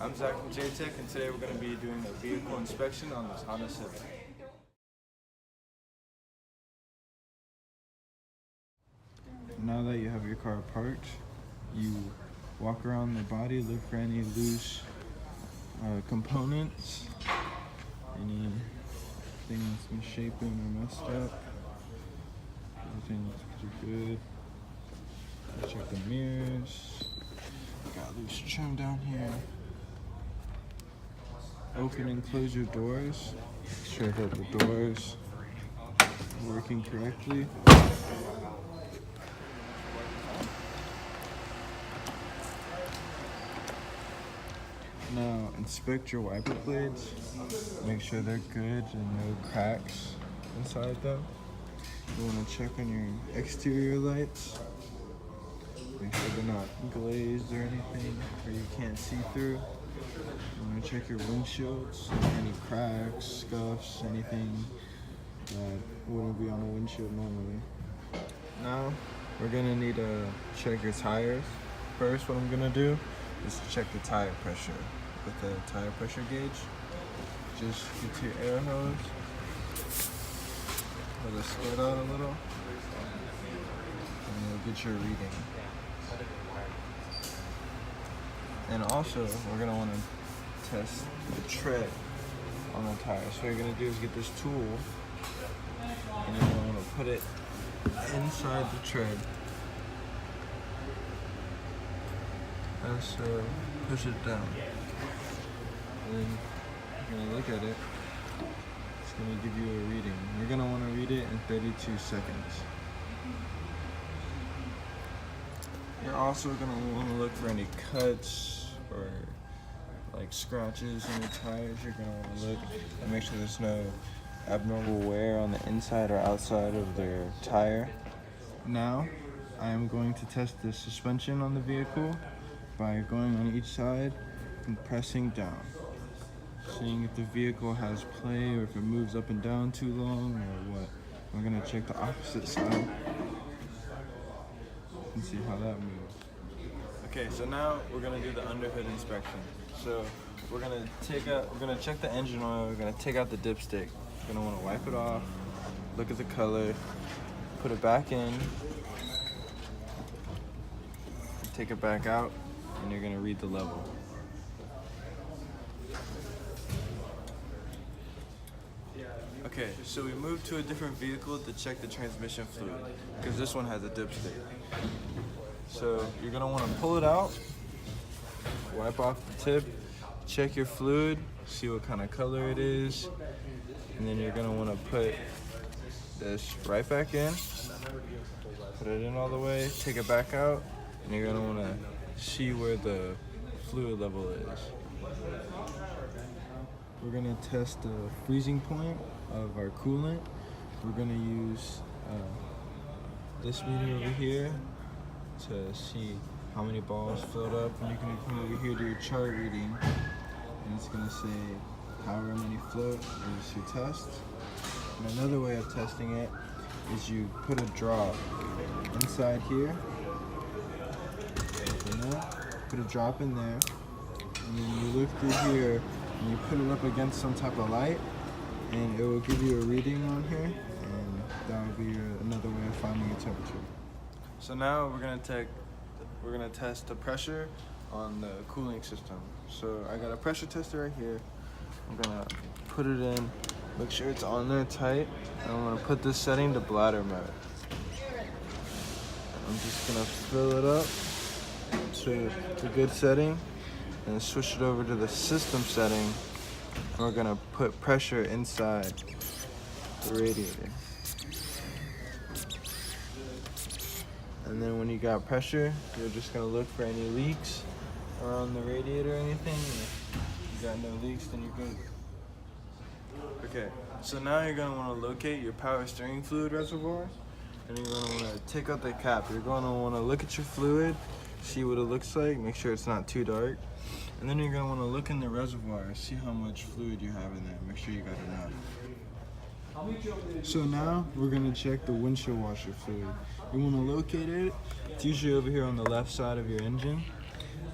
I'm Zach from JTech, and today we're going to be doing a vehicle inspection on this Honda Civic. Now that you have your car parked, you walk around the body, look for any loose components, anything that's misshapen or messed up. Everything looks pretty good. Check the mirrors. Got loose trim down here. Open and close your doors. Make sure that the doors are working correctly. Now inspect your wiper blades. Make sure they're good and no cracks inside them. You want to check on your exterior lights. Make sure they're not glazed or anything or you can't see through. You want to check your windshields, any cracks, scuffs, anything that wouldn't be on a windshield normally. Now we're going to need to check your tires. First, what I'm going to do is to check the tire pressure with the tire pressure gauge. Just get to your air hose, let it squirt out a little, and you'll get your reading. And also, we're going to want to test the tread on the tire. So what you're going to do is get this tool, and you're going to put it inside the tread. And so, push it down. And then you're going to look at it. It's going to give you a reading. You're going to want to read it in 32 seconds. You're also going to want to look for any cuts or like scratches in your tires. You're going to want to look and make sure there's no abnormal wear on the inside or outside of their tire. Now, I am going to test the suspension on the vehicle by going on each side and pressing down. Seeing if the vehicle has play or if it moves up and down too long or what. We're going to check the opposite side and see how that moves. Okay, so now we're gonna do the underhood inspection. So we're gonna check the engine oil. We're gonna take out the dipstick. You're gonna want to wipe it off. Look at the color. Put it back in. Take it back out, and you're gonna read the level. Okay, so we moved to a different vehicle to check the transmission fluid because this one has a dipstick. So you're gonna want to pull it out, wipe off the tip, check your fluid, see what kind of color it is, and then you're gonna want to put this right back in, put it in all the way, take it back out, and you're gonna want to see where the fluid level is. We're gonna test the freezing point of our coolant. We're gonna use this meter over here to see how many balls filled up, and you can come over here to your chart reading, and it's gonna say however many float is your test. And another way of testing it is you put a drop inside here, put a drop in there, and then you look through here and you put it up against some type of light, and it will give you a reading on here, and that will be another way of finding a temperature. So now we're gonna test the pressure on the cooling system. So I got a pressure tester right here. I'm gonna put it in, make sure it's on there tight, and I'm gonna put this setting to bladder mode. I'm just gonna fill it up to a good setting and switch it over to the system setting. We're gonna put pressure inside the radiator. And then when you got pressure, you're just gonna look for any leaks around the radiator or anything. If you got no leaks, then you're good. Okay, so now you're gonna wanna locate your power steering fluid reservoir, and you're gonna wanna take out the cap. You're gonna wanna look at your fluid, see what it looks like, make sure it's not too dark. And then you're gonna wanna look in the reservoir, see how much fluid you have in there, make sure you got enough. So now we're gonna check the windshield washer fluid. You wanna locate it. It's usually over here on the left side of your engine.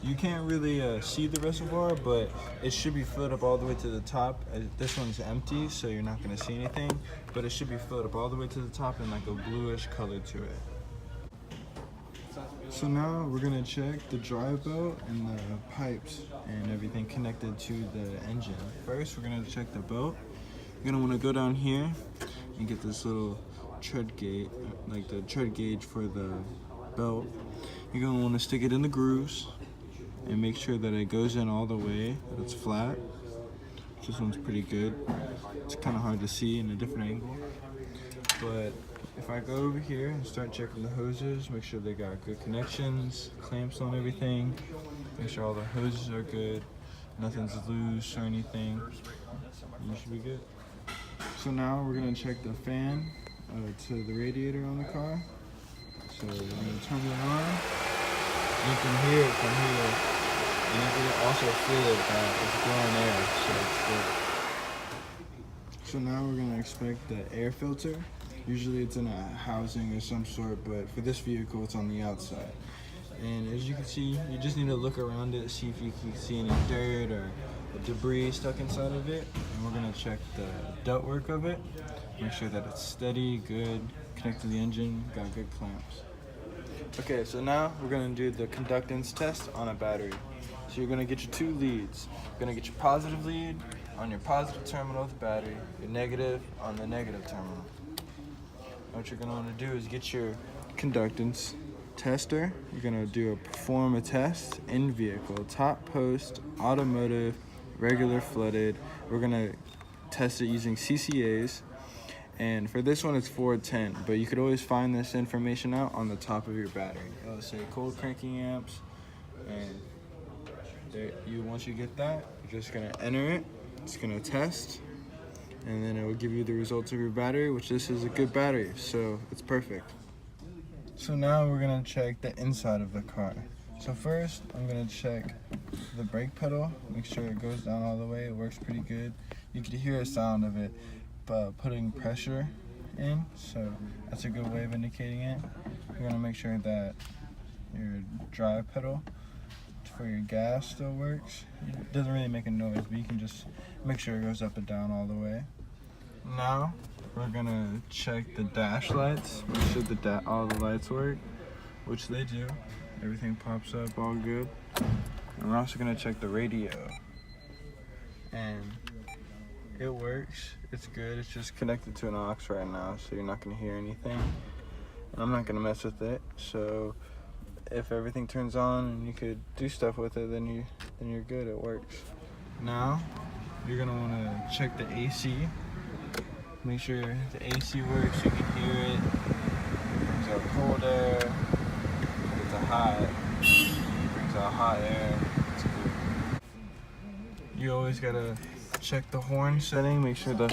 You can't really see the reservoir, but it should be filled up all the way to the top. This one's empty, so you're not gonna see anything, but it should be filled up all the way to the top and like a bluish color to it. So now we're gonna check the drive belt and the pipes and everything connected to the engine. First, we're gonna check the belt. You're gonna wanna go down here and get this little tread gauge, like the tread gauge for the belt. You're gonna wanna stick it in the grooves and make sure that it goes in all the way, that it's flat. This one's pretty good. It's kind of hard to see in a different angle. But if I go over here and start checking the hoses, make sure they got good connections, clamps on everything, make sure all the hoses are good, nothing's loose or anything, you should be good. So now we're gonna check the fan to the radiator on the car. So we're gonna turn it on. You can hear it from here, and you can also feel it it's blowing air, so it's good. So now we're gonna inspect the air filter. Usually it's in a housing of some sort, but for this vehicle it's on the outside. And as you can see, you just need to look around it, see if you can see any dirt or debris stuck inside of it. And we're gonna check the ductwork of it, make sure that it's steady, good, connect to the engine, got good clamps. Okay, so now we're gonna do the conductance test on a battery. So you're gonna get your two leads. You're gonna get your positive lead on your positive terminal of the battery, your negative on the negative terminal. And what you're gonna wanna do is get your conductance tester. You're gonna perform a test in vehicle, top post, automotive, regular flooded. We're gonna test it using CCAs. And for this one, it's 410, but you could always find this information out on the top of your battery. It'll say cold cranking amps, and once you get that, you're just gonna enter it. It's gonna test, and then it will give you the results of your battery, which this is a good battery, so it's perfect. So now we're gonna check the inside of the car. So first, I'm gonna check the brake pedal, make sure it goes down all the way. It works pretty good. You can hear a sound of it putting pressure in, so that's a good way of indicating it. You're gonna make sure that your drive pedal for your gas still works. It doesn't really make a noise, but you can just make sure it goes up and down all the way. Now we're gonna check the dash lights, make sure all the lights work, which they do. Everything pops up all good. And we're also gonna check the radio, and it works. It's good. It's just connected to an aux right now, so you're not gonna hear anything. And I'm not gonna mess with it. So if everything turns on and you could do stuff with it, then you're good. It works. Now you're gonna wanna check the AC. Make sure the AC works. You can hear it. Brings out cold air. It's a hot. Brings out hot air. It's good. You always gotta check the horn setting, make sure the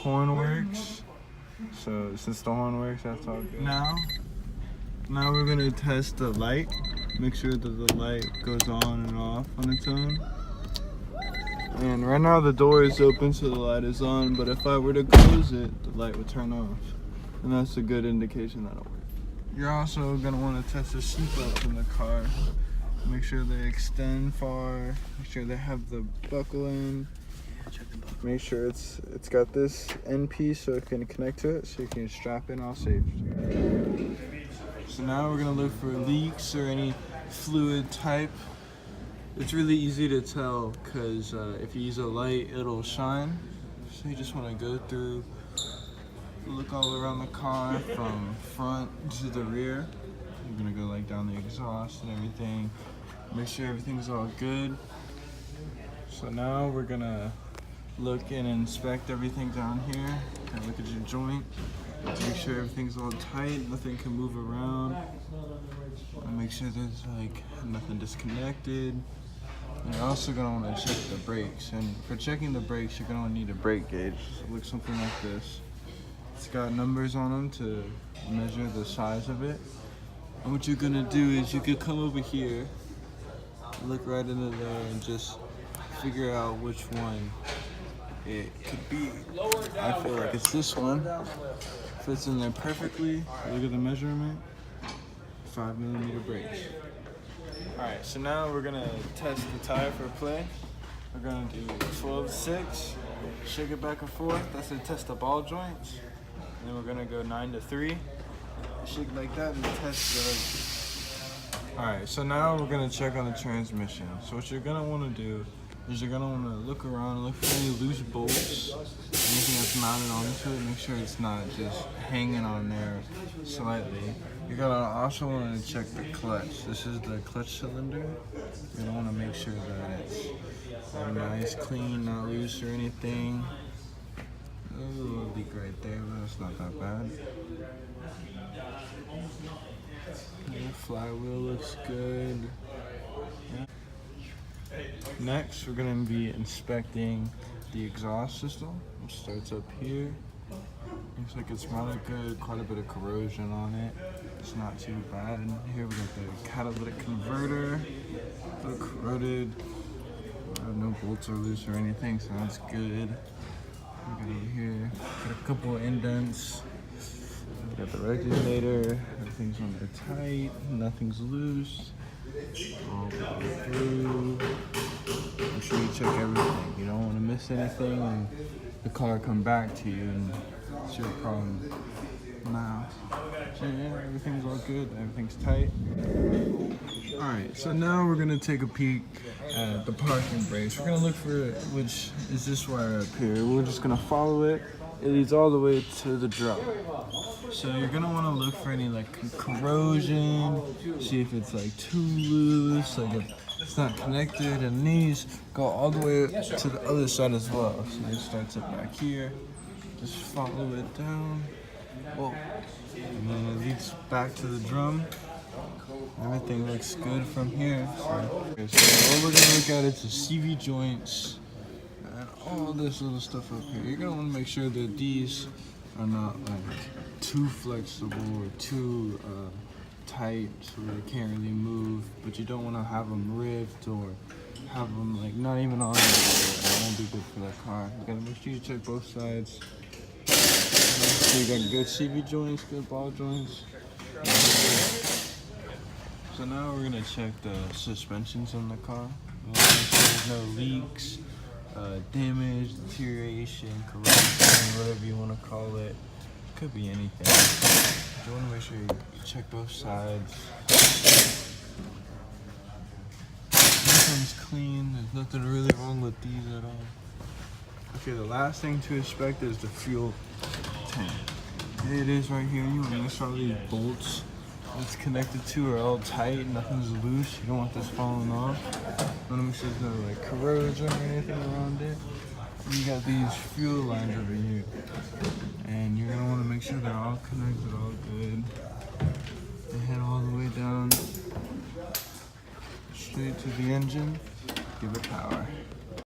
horn works. So since the horn works, that's all good. Now we're gonna test the light, make sure that the light goes on and off on its own. And right now the door is open, so the light is on, but if I were to close it, the light would turn off. And that's a good indication that it'll work. You're also gonna wanna test the seatbelts in the car. Make sure they extend far, make sure they have the buckle in. Make sure it's got this end piece so it can connect to it, so you can strap in all safe. So now we're gonna look for leaks or any fluid type. It's really easy to tell because if you use a light, it'll shine. So you just want to go through, look all around the car from front to the rear. You're gonna go like down the exhaust and everything. Make sure everything's all good. So now we're gonna look and inspect everything down here. Kind of look at your joint. Make sure everything's all tight, nothing can move around. And make sure there's like nothing disconnected. And you're also gonna want to check the brakes. And for checking the brakes, you're gonna need a brake gauge. So it looks something like this. It's got numbers on them to measure the size of it. And what you're gonna do is you could come over here, look right into there, and just figure out which one it could be. I feel like it's this one. Fits in there perfectly. Look at the measurement. 5mm brakes. Alright, so now we're gonna test the tire for play. We're gonna do 12-6, shake it back and forth. That's to test the ball joints. And then we're gonna go 9-3, shake it like that and test the. Alright, so now we're gonna check on the transmission. So what you're gonna wanna do is you're gonna wanna look around, look for any loose bolts, anything that's mounted onto it, make sure it's not just hanging on there slightly. You're gonna also wanna check the clutch. This is the clutch cylinder. You're gonna wanna make sure that it's nice, clean, not loose or anything. There's a little leak right there, but it's not that bad. The flywheel looks good. Yeah. Next, we're gonna be inspecting the exhaust system. It starts up here. Looks like it's mounted good, quite a bit of corrosion on it. It's not too bad. Here we got the catalytic converter, a little corroded. No bolts are loose or anything, so that's good. We got over here, got a couple of indents. We got the regulator, everything's on there tight, nothing's loose. All the way through. Make sure you check everything. You don't want to miss anything and the car come back to you and it's your problem. Now, so yeah, everything's all good, everything's tight. Alright, so now we're gonna take a peek at the parking brakes. We're gonna look for it, which is this wire up here. We're just gonna follow it. It leads all the way to the drum. So you're gonna wanna look for any like corrosion, see if it's like too loose, like if it's not connected, and these go all the way to the other side as well. So it starts up back here, just follow it down. Whoa. And then it leads back to the drum. Everything looks good from here. So what we're gonna look at is the CV joints and all this little stuff up here. You're gonna wanna make sure that these are not like too flexible or too tight so they can't really move, but you don't wanna have them ripped or have them like not even on there. That won't be good for that car. You gotta make sure you check both sides. So you got good CV joints, good ball joints. So now we're gonna check the suspensions on the car. Make sure there's no leaks, damage, deterioration, corrosion, whatever you wanna call it. Could be anything. You wanna make sure you check both sides. Everything's clean, there's nothing really wrong with these at all. Okay, the last thing to inspect is the fuel tank. Here it is right here. You want to make sure all these bolts it's connected to are all tight, nothing's loose. You don't want this falling off. You want to make sure there's no like corrosion or anything around it. And you got these fuel lines over here. And you're gonna want to make sure they're all connected, all good. They head all the way down straight to the engine. Give it power.